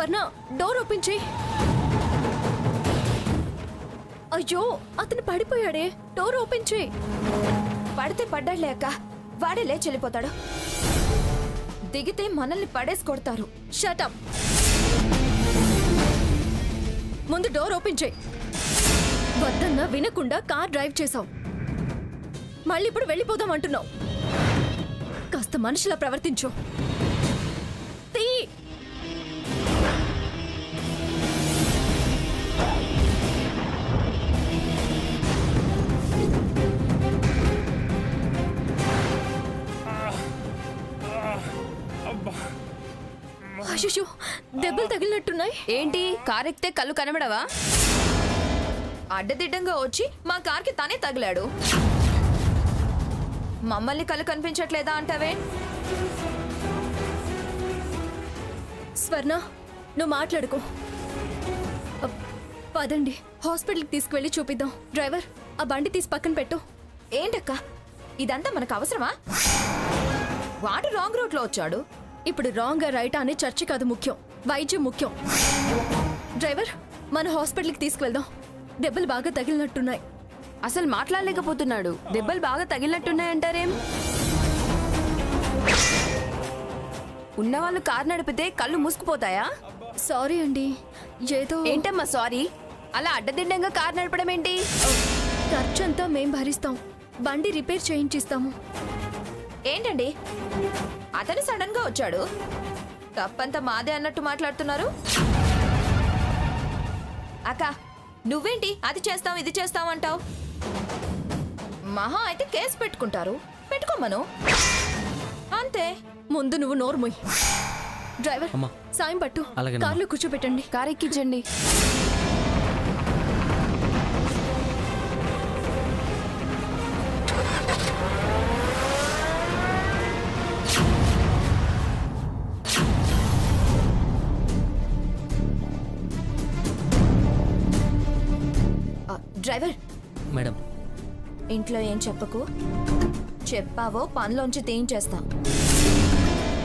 స్వర్ణ door open చేయి. అయ్యో అతను పడిపోయాడే, డోర్ ఓపెన్ చేయి. పడితే పడ్డాడులే అక్క, వాడే లేచి వెళ్ళిపోతాడు. దిగితే మనల్ని పడేసి కొడతారు. షటప్. ముందు డోర్ ఓపెన్ చేయి. వద్దన్నా వినకుండా కార్ డ్రైవ్ చేసావు, మళ్ళీ ఇప్పుడు వెళ్ళిపోదాం అంటున్నావు. కాస్త మనిషిలా ప్రవర్తించు. తీ. అయ్యో దెబ్బలు తగిలినట్టున్నాయి. ఏంటి కార్ ఎక్కితే కళ్ళు కనబడవా? అడ్డదిడ్డంగా వచ్చి మా కార్కి తనే తగిలాడు. మమ్మల్ని కళ్ళు కనిపించట్లేదా అంటావే? స్వర్ణ నువ్వు మాట్లాడుకో. పదండి హాస్పిటల్కి తీసుకువెళ్ళి చూపిద్దాం. డ్రైవర్ ఆ బండి తీసి పక్కన పెట్టు. ఏంటక్క ఇదంతా మనకు అవసరమా? వాడు రాంగ్ రూట్ లో వచ్చాడు. ఇప్పుడు రాంగ్ రైట్ అనే చర్చ కాదు ముఖ్యం, వైద్యం ముఖ్యం. డ్రైవర్ మన హాస్పిటల్కి తీసుకువెళ్దాం. దెబ్బలు బాగా తగిలినట్టున్నాయి. అసలు మాట్లాడలేకపోతున్నాడు. దెబ్బలు బాగా తగిలినట్టున్నాయంటారేం? ఉన్నవాళ్ళు కారు నడిపితే కళ్ళు మూసుకుపోతాయా? సారీ అండి. ఏదో ఏంటమ్మా సారీ? అలా అడ్డదిడ్డంగా కారు నడపడం ఏంటి? ఖర్చంతా మేం భరిస్తాం, బండి రిపేర్ చేయించిస్తాము. ఏంటండి అతను సడన్ గా వచ్చాడు, తప్పంతా మాదే అన్నట్టు మాట్లాడుతున్నారు. అక్క నువ్వేంటి అది చేస్తాం ఇది చేస్తాం అంటావు? మహా అయితే కేసు పెట్టుకుంటారు, పెట్టుకోమను అంతే. ముందు నువ్వు నోరు మొయ్. డ్రైవర్ సాయం పట్టు, కార్లో కూర్చోబెట్టండి. కారు ఎక్కించండి. డ్రైవర్ మేడం, ఇంట్లో ఏం చెప్పకు. చెప్పావో పనిలోంచి తీయించేస్తా.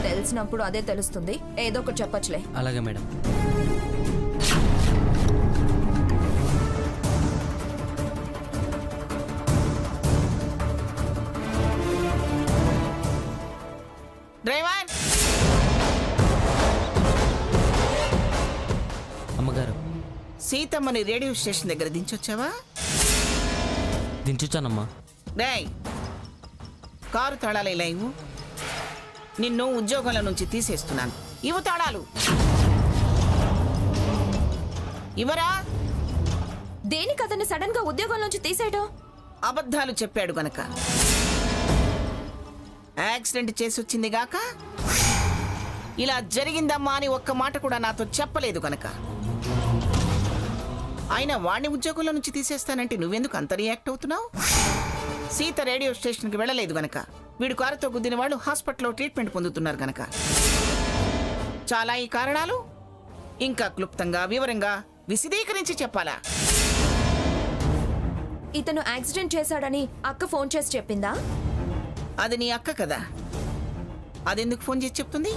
తెలిసినప్పుడు అదే తెలుస్తుంది. ఏదో ఒకటి చెప్పచ్చులే. అలాగే మేడం. డ్రైవర్. అమ్మగారు, సీతమ్మని రేడియో స్టేషన్ దగ్గర దించొచ్చావా? దించొచ్చానమ్మా. రేయ్ కారు తాళాలు ఇలా ఇవ్వు. నిన్ను ఉద్యోగంలో నుంచి తీసేస్తున్నాను. ఇవ్వు తాళాలు. ఇవరా? దేనికి అతన్ని సడన్ గా ఉద్యోగం నుంచి తీసేయడం? అబద్ధాలు చెప్పాడు గనక. యాక్సిడెంట్ చేసి వచ్చింది గాక ఇలా జరిగిందమ్మా అని ఒక్క మాట కూడా నాతో చెప్పలేదు గనక. అయినా వాణ్ణి ఉద్యోగంలో నుంచి తీసేస్తానంటే నువ్వెందుకు అంత రియాక్ట్ అవుతున్నావు? సీత రేడియో స్టేషన్కి వెళ్ళలేదు గనక, వీడు కారుతో గుద్దిన వాళ్ళు హాస్పిటల్లో ట్రీట్మెంట్ పొందుతున్నారు గనక. చాలా ఈ కారణాలు ఇంకా క్లుప్తంగా వివరంగా విశదీకరించి చెప్పాలా? ఇతను యాక్సిడెంట్ చేశాడని అక్క ఫోన్ చేసి చెప్పిందా? అది నీ అక్క కదా, అదెందుకు ఫోన్ చేసి చెప్తుంది?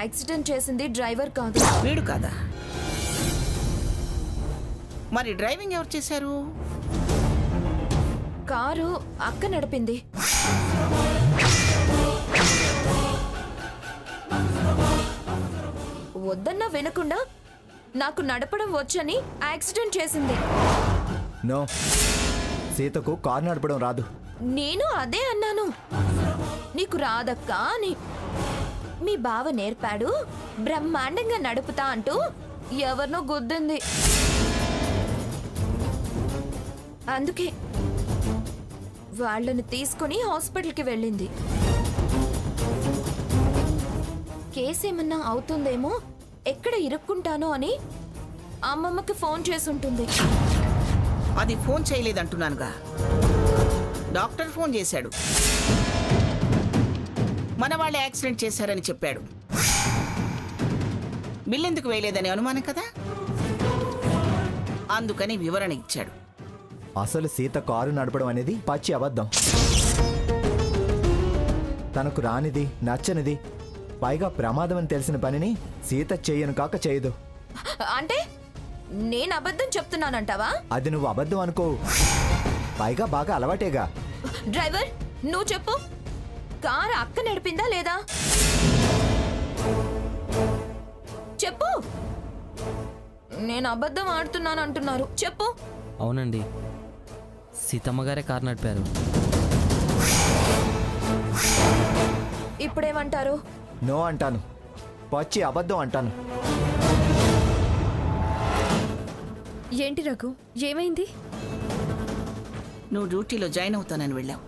యాక్సిడెంట్ చేసింది డ్రైవర్ కాదు, వీడు కాదా? మరి డ్రైవింగ్ ఎవరు చేశారు? కారు అక్క నడిపింది. వద్దన్నా వినకుండా నాకు నడపడం వచ్చని యాక్సిడెంట్ చేసింది. నో, సీతకు కారు నడపడం రాదు. నేను అదే అన్నాను, నీకు రాదక్కా అని. మీ బావ నేర్పాడు, బ్రహ్మాండంగా నడుపుతా అంటూ ఎవరినో గుద్దింది. అందుకే వాళ్ళని తీసుకుని హాస్పిటల్కి వెళ్ళింది. కేసేమన్నా అవుతుందేమో, ఎక్కడ ఇరుక్కుంటానో అని అమ్మమ్మకి ఫోన్ చేసి ఉంటుంది. అది ఫోన్ చేయలేదంటున్నానుగా, డాక్టర్ ఫోన్ చేశాడు. మన వాళ్ళే యాక్సిడెంట్ చేశారని చెప్పాడు. బిల్లెందుకు వేయలేదని అనుమానం కదా, అందుకని వివరణ ఇచ్చాడు. అసలు సీత కారు నడపడం అనేది పచ్చి అబద్ధం. తనకు రానిది నచ్చనిది పైగా ప్రమాదం అని తెలిసిన పనిని సీత చెయ్యను కాక చేయదు. అంటే నేను అబద్ధం చెప్తున్నానంటావా? అది నువ్వు అబద్ధం అనుకో, పైగా బాగా అలవాటేగా. డ్రైవర్ నువ్వు చెప్పు, కారు అక్క నడిపిందా లేదా? చెప్పు. నేను అబద్ధం ఆడుతున్నాను అంటున్నారు, చెప్పు. అవునండి, సీతమ్మ గారే కారు నడిపారు. ఇప్పుడేమంటారు? నో అంటాను, పచ్చి అబద్ధం అంటాను. ఏంటి రఘు, ఏమైంది? నువ్వు డ్యూటీలో జాయిన్ అవుతానని వెళ్ళావు,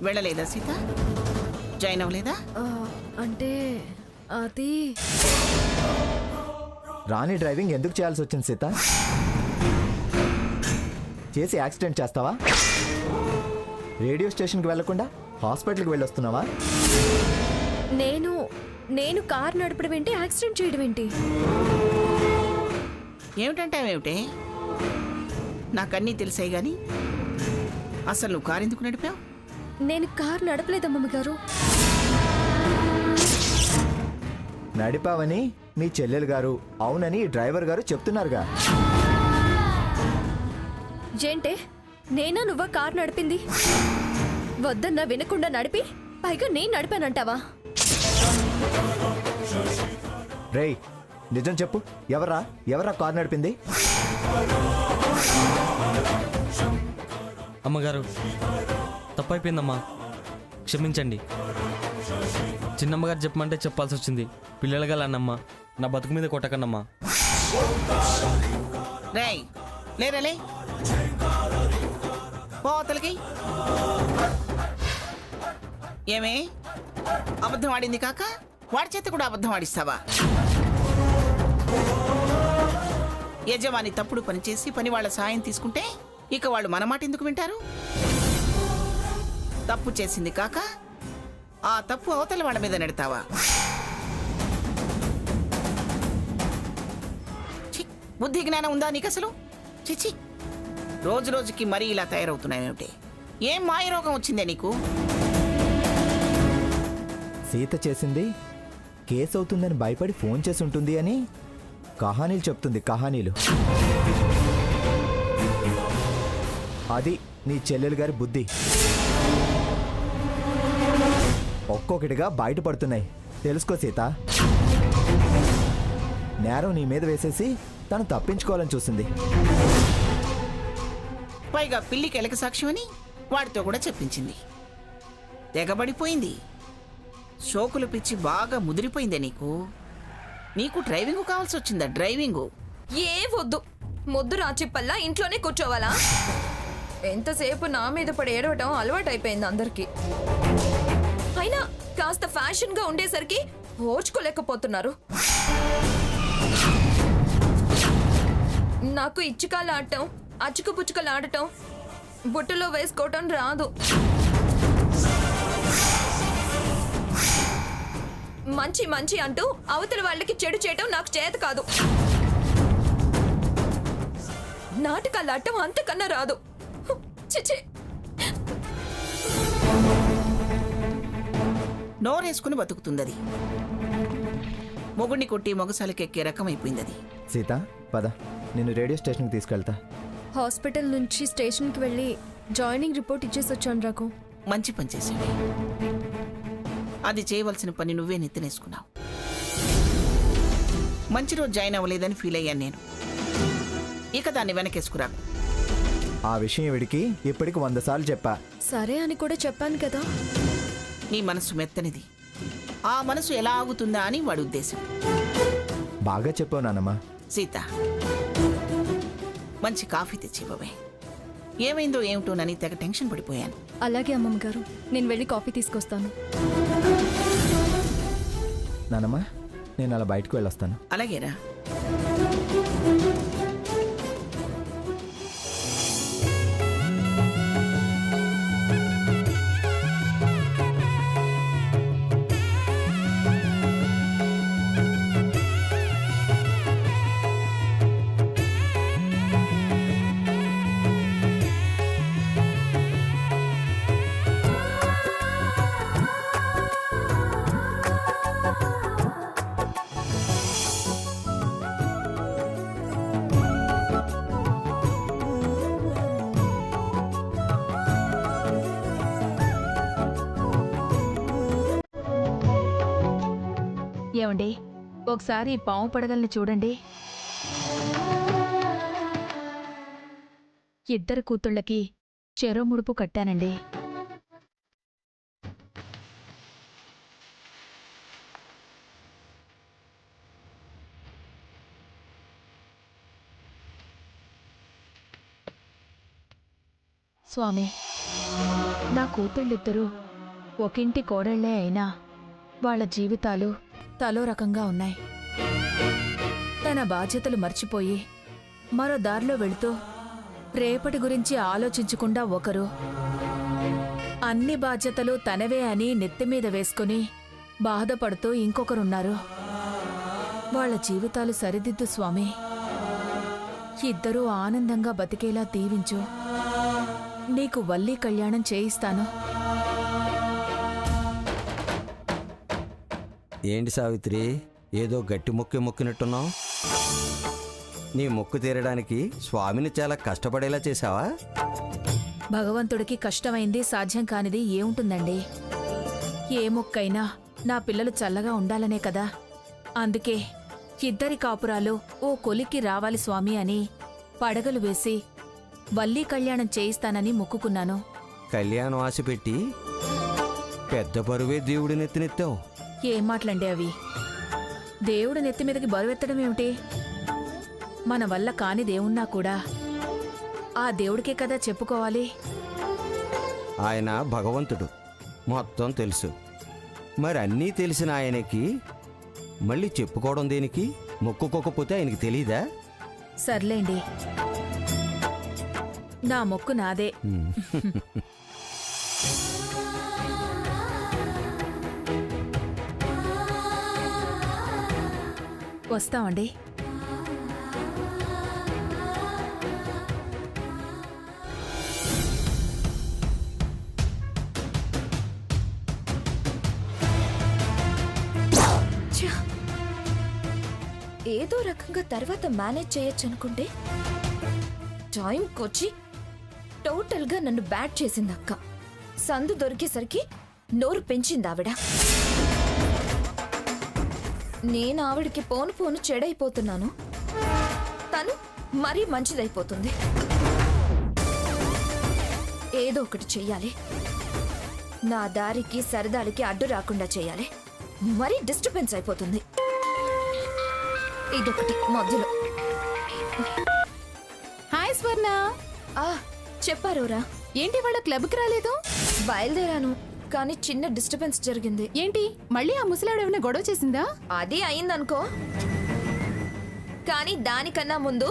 వెళ్ళలేదా సీత? జాయిన్ అవ్వలేదా? అంటే అది రాణి డ్రైవింగ్ ఎందుకు చేయాల్సి వచ్చింది సీత? చేసి యాక్సిడెంట్ చేస్తావా? రేడియో స్టేషన్కి వెళ్లకుండా హాస్పిటల్కి వెళ్ళొస్తున్నావా? నేను కార్ నడపడం ఏంటి, యాక్సిడెంట్ చేయడం ఏంటి? ఏమిటంటావేమిటే? నాకన్నీ తెలిసాయి గాని అసలు నువ్వు కారు ఎందుకు నడిపావు? నేను కార్ నడపలేదమ్మమ్మ గారు. నడిపావని మీ చెల్లెలు గారు అవునని డ్రైవర్ గారు చెప్తున్నారుగా. ఏంటే, నేనా నువ్వా కార్ నడిపింది? వద్దన్నా వినకుండా నడిపి పైగా నేను నడిపానంటావా? రేయ్, నిజం చెప్పు, ఎవరా కారు నడిపింది? అమ్మగారు, తప్పైపోయిందమ్మా, క్షమించండి. చిన్నమ్మగారు చెప్పమంటే చెప్పాల్సి వచ్చింది. పిల్లలుగా అన్నమ్మా, నా బతుకు మీద కొట్టకన్నమ్మా. రేయ్ లేరలే, పోతలకి ఏమే అబద్ధం ఆడింది కాక వాడి చేత కూడా అబద్ధం ఆడిస్తావా? యజమాని తప్పుడు పని చేసి పని వాళ్ళ సాయం తీసుకుంటే ఇక వాళ్ళు మన మాట ఎందుకు వింటారు? తప్పు చేసింది కాక ఆ తప్పు అవతల వాళ్ళ మీద నెడతావా? ఛీ, బుద్ధి జ్ఞానం ఉందా నీకు అసలు? చిచి, రోజు రోజుకి మరీ ఇలా తయారవుతున్నాయేమిటి? ఏం మాయరోగం వచ్చిందే నీకు? సీత చేసింది కేసు అవుతుందని భయపడి ఫోన్ చేసి ఉంటుంది అని కహానీలు చెప్తుంది, కహానీలు. అది నీ చెల్లెలు గారి బుద్ధి. ఒక్కొక్కటిగా బయటపడుతున్నాయి, తెలుసుకో సీత. నేరం నీ మీద వేసేసి తను తప్పించుకోవాలని చూసింది. పైగా పిల్లికి ఎలక సాక్ష్యమని వాడితో కూడా చెప్పించింది. తెగబడిపోయింది. షోకులు పిచ్చి బాగా ముదిరిపోయిందే నీకు. నీకు డ్రైవింగ్ కావాల్సి వచ్చిందా? డ్రైవింగు ఏ వద్దు, ముద్దు రాచిప్పల్లా ఇంట్లోనే కూర్చోవాలా? ఎంతసేపు నా మీద పడి ఏడవటం అలవాటైపోయింది అందరికి. అయినా కాస్త ఫ్యాషన్ గా ఉండేసరికి ఓర్చుకోలేకపోతున్నారు. నాకు ఇచ్చుకాలు ఆడటం, అచ్చుకు పుచ్చుకలు ఆడటం, బుట్టలో వేసుకోవటం రాదు. మంచి మంచి అంటూ అవతల వాళ్ళకి చెడు చేయటం నాకు చేత కాదు. నాటకాలు ఆడటం అంతకన్నా రాదు. చిచి, నోరేసుకుని బతుకుతుందది. మొగుడిని కొట్టి మొగసాలకెక్కే రకమైపోయింది అది. సీత పద, నేను రేడియో స్టేషన్కి తీసుకెళ్తా. హాస్పిటల్ నుంచి స్టేషన్కి వెళ్ళి జాయినింగ్ రిపోర్ట్ ఇచ్చేసి వచ్చాను రఘు. మంచి పని చేసావే. అది చేయవలసిన పని నువ్వే నెత్తనేసుకున్నావు. మంచి రోజు జాయిన్ అవ్వలేదని ఫీల్ అయ్యాను నేను. ఇక దాన్ని వెనకేసుకురాకు. ఆ విషయం వీడికి ఇప్పటికి 100 సార్లు చెప్పా. సరే అని కూడా చెప్పాను కదా. నీ మనసు మెత్తనిది. ఆ మనసు ఎలా ఆగుతుందా అని వాడి ఉద్దేశం. బాగా చెప్పావు నాన్నమ్మ. సీత, మంచి కాఫీ తెచ్చివ్వవే. ఏమైందో ఏమిటోనని తెగ టెన్షన్ పడిపోయాను. అలాగే అమ్మమ్మ గారు, నేను వెళ్ళి కాఫీ తీసుకొస్తాను. నాన్నమ్మ, నేను అలా బయటకు వెళ్ళొస్తాను. అలాగేరా. ఏమండి ఒకసారి పాము పడగల్ని చూడండి. ఇద్దరు కూతుళ్ళకి చెరో ముడుపు కట్టానండి. స్వామి, నా కూతుళ్ళిద్దరూ ఒకింటి కోడళ్లే అయినా వాళ్ళ జీవితాలు తలో రకంగా ఉన్నాయి. తన బాధ్యతలు మర్చిపోయి మరో దారిలో వెళుతూ రేపటి గురించి ఆలోచించకుండా ఒకరు, అన్ని బాధ్యతలు తనవే అని నెత్తిమీద వేసుకుని బాధపడుతూ ఇంకొకరున్నారు. వాళ్ళ జీవితాలు సరిదిద్దు స్వామి. ఇద్దరూ ఆనందంగా బతికేలా దీవించు. నీకు వల్లీ కళ్యాణం చేయిస్తాను. ఏంటి సావిత్రి, ఏదో గట్టి మొక్కినట్టున్నావు? నీ మొక్కు తీరడానికి స్వామిని చాలా కష్టపడేలా చేశావా? భగవంతుడికి కష్టమైంది సాధ్యం కానిది ఏముంటుందండి? ఏ మొక్కైనా నా పిల్లలు చల్లగా ఉండాలనే కదా. అందుకే ఇద్దరి కాపురాలు ఓ కొలిక్కి రావాలి స్వామి అని పడగలు వేసి వల్లీ కళ్యాణం చేయిస్తానని మొక్కుకున్నాను. కళ్యాణం ఆశ పెట్టి పెద్ద బరువే దేవుడి నెత్తినెత్తావు. ఏం మాటలండి అవి? దేవుడి నెత్తిమీదకి బరువెత్తడం ఏమిటి? మన వల్ల కానిదేమున్నా కూడా ఆ దేవుడికే కదా చెప్పుకోవాలి. ఆయన భగవంతుడు, మొత్తం తెలుసు. మరి అన్నీ తెలిసిన ఆయనకి మళ్ళీ చెప్పుకోవడం దేనికి? మొక్కుకోకపోతే ఆయనకి తెలీదా? సర్లేండి, నా మొక్కు నాదే. వస్తామండి. ఛ! ఏదో రకంగా తర్వాత మేనేజ్ చేయొచ్చు అనుకుంటే టైంకొచ్చి టోటల్గా నన్ను బ్యాట్ చేసింది అక్క. సందు దొరికేసరికి నోరు పెంచింది ఆవిడ. నేను ఆవిడకి పోను పోను చెడైపోతున్నాను, తను మరీ మంచిదైపోతుంది. ఏదో ఒకటి చెయ్యాలి. నా దారికి సరదాలకి అడ్డు రాకుండా చేయాలి. మరీ డిస్టర్బెన్స్ అయిపోతుంది. ఇదొకటి మధ్యలో. హాయ్ స్వర్ణ, ఆ చెప్పారోరా? ఏంటి వాళ్ళ క్లబ్కి రాలేదు? బయలుదేరాను, కానీ చిన్న డిస్టర్బెన్స్ జరిగింది. ఏంటి మళ్ళీ ఆ ముసలాడు ఏమైనా గొడవ చేసిందా? అది అయిందనుకో, కానీ దానికన్నా ముందు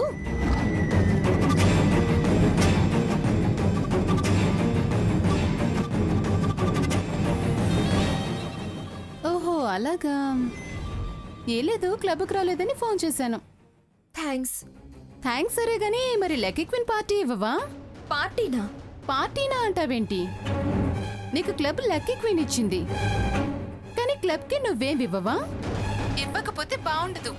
ఓహో అలాగా. ఏ లేదు, క్లబ్కి రాలేదని ఫోన్ చేశాను. థ్యాంక్స్. థ్యాంక్స్ సరే గానీ మరి లక్కీ క్వీన్ పార్టీ ఇవ్వవా? పార్టీనా? పార్టీనా అంటావేంటి? నీకు క్లబ్ లక్కీ క్వీన్ ఇచ్చింది, కానీ క్లబ్కి నువ్వేం ఇవ్వవా? ఇవ్వకపోతే బాగుండదు,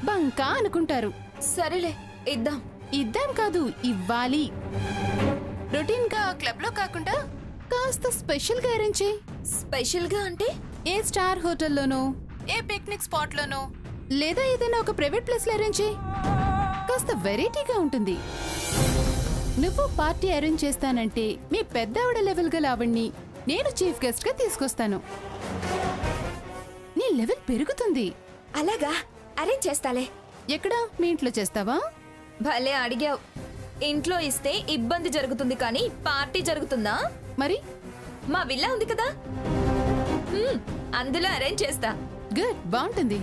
బంకా అనుకుంటారు. సరేలే, ఇద్దాం. ఇద్దాం కాదు, ఇవ్వాలి. రొటీన్ గా క్లబ్ లో కాకుండా కాస్త స్పెషల్ గా అరేంజ్ చేయి. స్పెషల్ గా అంటే? ఏ స్టార్ హోటల్లోనో, ఏ పిక్నిక్ స్పాట్ లోనో, లేదా ఏదైనా ఒక ప్రైవేట్ ప్లేస్ లో అరేంజ్ చేయి. కాస్త వెరైటీగా ఉంటుంది. నువ్వు పార్టీ అరేంజ్ చేస్తానంటే మీ పెద్దావిడ లెవెల్ గల ఆవిడ్ని నేను చీఫ్ గెస్ట్ గా తీసుకొస్తాను. నీ లెవెల్ పెరుగుతుంది. అలాగా, అరేంజ్ చేస్తాలే. ఎక్కడ? మీ ఇంట్లో చేస్తావా? భలే అడిగావు. ఇంట్లో ఇస్తే ఇబ్బంది జరుగుతుంది, కానీ పార్టీ జరుగుతుందా? మరి మా విల్లా ఉంది కదా, అందులో అరేంజ్ చేస్తా. గుడ్, బాగుంటుంది.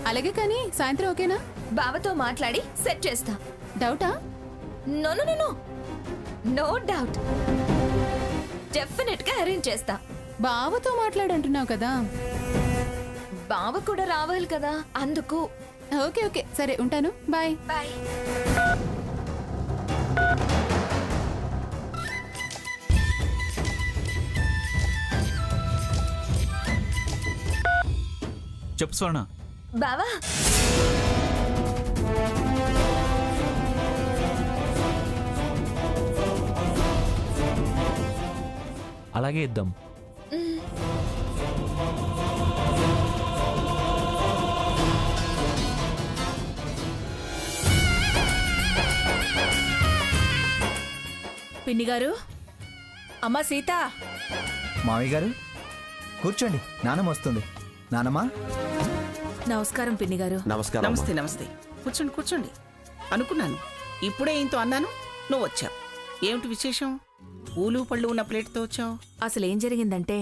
అలాగే, కానీ సాయంత్రం ఓకేనా? బావతో మాట్లాడి సెట్ చేస్తా. డౌటా? No no no no doubt, definite గా అరేంజ్ చేస్తా. బావతో మాట్లాడంటున్నావు కదా. బావ కూడా రావాలి కదా, అందుకు. ఓకే ఓకే, సరే ఉంటాను, బాయ్. బాయ్. చెప్పు స్వర్ణ. బావా, అలాగే ఇద్దాం. పిన్ని గారు, అమ్మా సీత, మామయ్య గారు కూర్చోండి, నానమ్మ వస్తుంది. నానమ్మా. నమస్కారం పిన్ని గారు. నమస్కారం నమస్తే నమస్తే. కూర్చోండి కూర్చోండి. అనుకున్నాను ఇప్పుడే ఇంతో అన్నాను, నువ్వు వచ్చావు. ఏమిటి విశేషం? పూలు పళ్ళు ఉన్న ప్లేట్తో వచ్చావు. అసలేం జరిగిందంటే,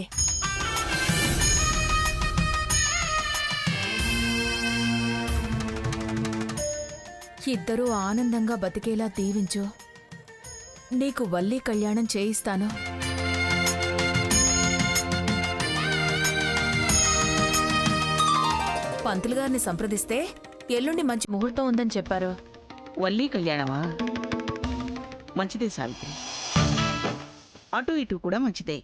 ఇద్దరూ ఆనందంగా బతికేలా దీవించు. నీకు వల్లి కళ్యాణం చేయిస్తాను. పంతులు గారిని సంప్రదిస్తే ఎల్లుండి మంచి ముహూర్తం ఉందని చెప్పారు. వల్లి కళ్యాణమా? మంచిదే సావిత్రి, అటు ఇటు కూడా మంచిదే.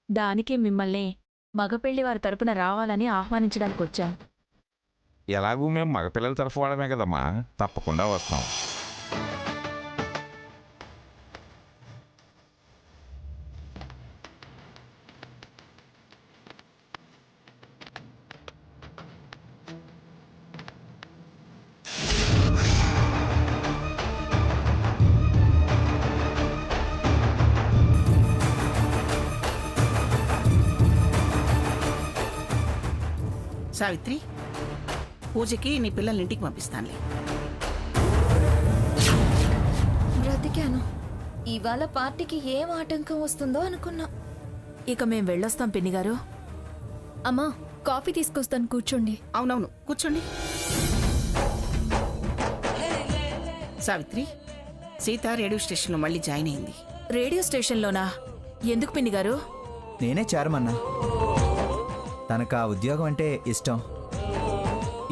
దానికే మిమ్మల్ని మగపెళ్లి వారి తరపున రావాలని ఆహ్వానించడానికి వచ్చాం. ఎలాగూ మేము మగపిల్లల తరఫు వాడమే కదమ్మా, తప్పకుండా వస్తాం. సావిత్రి, పూజకి నీ పిల్లల్ని ఇంటికి పంపిస్తానులే. బ్రతికాను. ఇవాళ పార్టీకి ఏం ఆటంకం వస్తుందో అనుకున్నా. ఇక మేం వెళ్ళొస్తాం పిన్ని గారు. అమ్మా, కాఫీ తీసుకొస్తాను, కూర్చోండి. అవునవును, కూర్చోండి. సావిత్రి, సీత రేడియో స్టేషన్లో మళ్ళీ జాయిన్ అయింది. రేడియో స్టేషన్లోనా? ఎందుకు పిన్ని గారు? నేనే చేరమన్నా. తనకు ఆ ఉద్యోగం అంటే ఇష్టం.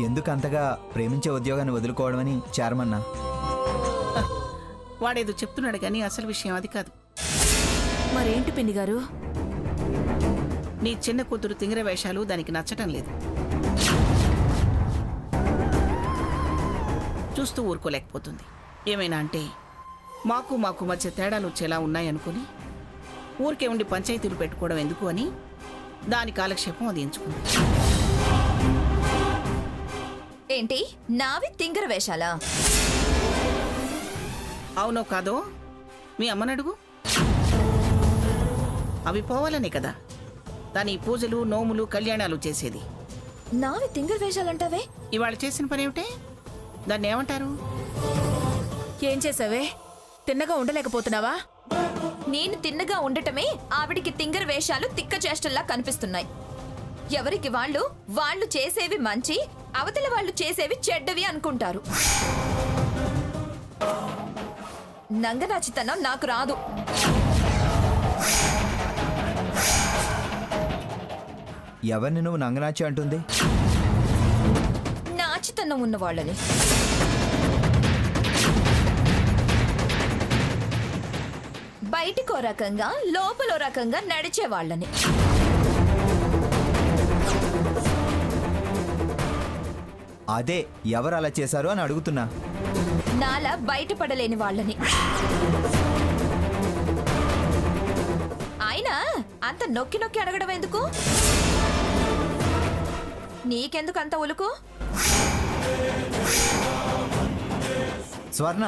ఎందుకు అంతగా ప్రేమించే ఉద్యోగాన్ని వదులుకోవడమని చేరమన్నా. వాడేదో చెప్తున్నాడు కానీ అసలు విషయం అది కాదు. మరేంటి పిన్ని గారు? నీ చిన్న కూతురు తింగర వేషాలు దానికి నచ్చటం లేదు. చూస్తూ ఊరుకోలేకపోతుంది. ఏమైనా అంటే మాకు మధ్య తేడాలు వచ్చేలా ఉన్నాయనుకుని ఊరికే ఉండి పంచాయతీలు పెట్టుకోవడం ఎందుకు అని దాని కాలక్షేపం అది ఎంచుకుంది. ఏంటి, నావి తింగర వేషాలా? అవునో కాదో మీ అమ్మనడుగు. అవి పోవాలనే కదా దాని ఈ పూజలు, నోములు, కళ్యాణాలు చేసేది. నావి తింగర వేషాలంటావే? ఇవాళ చేసిన పని ఏమిటే? దాన్ని ఏమంటారు? ఏం చేసావే? తిన్నగా ఉండలేకపోతున్నావా? నేను తిన్నగా ఉండటమే ఆవిడికి తింగర వేషాలు తిక్క చేష్టల్లా కనిపిస్తున్నాయి. ఎవరికి వాళ్ళు చేసేవి మంచి, అవతల వాళ్ళు చేసేవి చెడ్డవి అనుకుంటారు. నంగనాచితనం నాకు రాదు. ఎవరిని నువ్వు నంగనాచి అంటుంది? నాచితనం ఉన్న వాళ్ళని. బయటికో రకంగా లోపలో రకంగా నడిచే వాళ్ళని. అదే ఎవరు అలా చేశారు అని అడుగుతున్నా. నాలా బయటపడలేని వాళ్ళని. అయినా అంత నొక్కి నొక్కి అడగడం ఎందుకు? నీకెందుకు అంత ఉలుకు? స్వర్ణ,